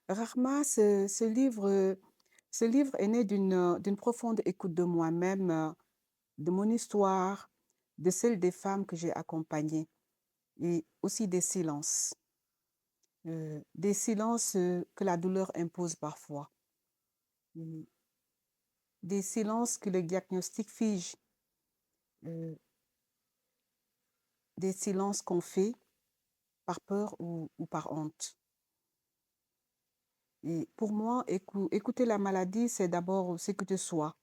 Rahma, ce livre est né d'une profonde écoute de moi-même, de mon histoire, de celle des femmes que j'ai accompagnées et aussi des silences que la douleur impose parfois, mmh, des silences que le diagnostic fige, heu, des silences qu'on fait par peur ou par honte. Et pour moi, écouter la maladie, c'est d'abord s'écouter soi,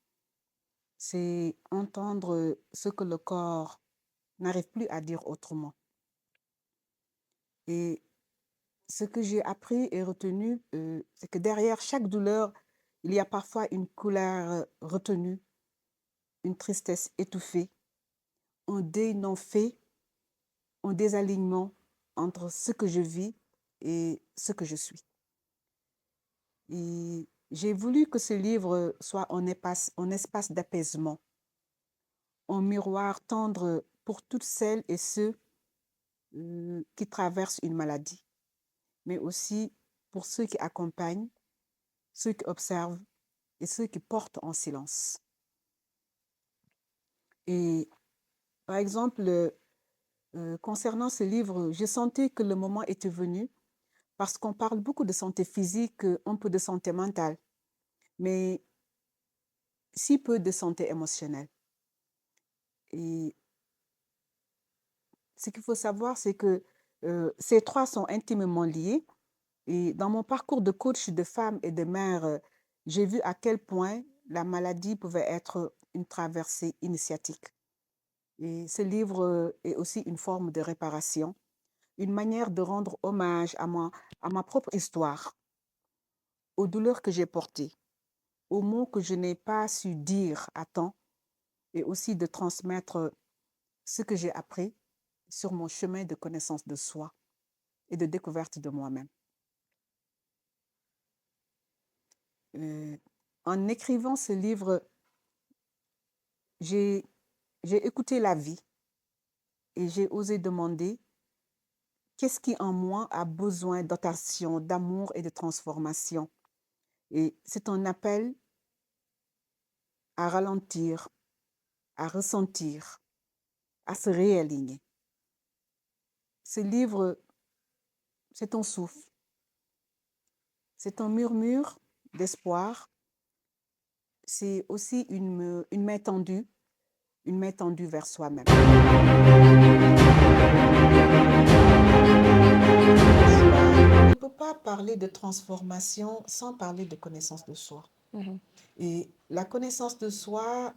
c'est entendre ce que le corps n'arrive plus à dire autrement. Et ce que j'ai appris et retenu, c'est que derrière chaque douleur, il y a parfois une colère retenue, une tristesse étouffée, un deuil non fait, un désalignement entre ce que je vis et ce que je suis. Et j'ai voulu que ce livre soit un espace d'apaisement, un miroir tendre pour toutes celles et ceux qui traversent une maladie, mais aussi pour ceux qui accompagnent, ceux qui observent et ceux qui portent en silence. Et par exemple, concernant ce livre, je sentais que le moment était venu parce qu'on parle beaucoup de santé physique, un peu de santé mentale, mais si peu de santé émotionnelle. Et ce qu'il faut savoir, c'est que ces trois sont intimement liés. Et dans mon parcours de coach de femme et de mère, j'ai vu à quel point la maladie pouvait être une traversée initiatique. Et ce livre est aussi une forme de réparation, une manière de rendre hommage à ma propre histoire, aux douleurs que j'ai portées, aux mots que je n'ai pas su dire à temps et aussi de transmettre ce que j'ai appris sur mon chemin de connaissance de soi et de découverte de moi-même. Euh, En écrivant ce livre, j'ai j'ai écouté la vie et j'ai osé demander qu'est-ce qui en moi a besoin d'attention, d'amour et de transformation. Et c'est un appel à ralentir, à ressentir, à se réaligner. Ce livre, c'est un souffle, c'est un murmure d'espoir, c'est aussi une main tendue vers soi-même. On ne peut pas parler de transformation sans parler de connaissance de soi. Mhm. Et la connaissance de soi,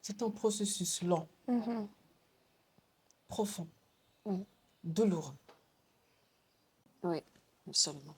c'est un processus long, Mhm. profond, Mhm. douloureux. Oui, absolument.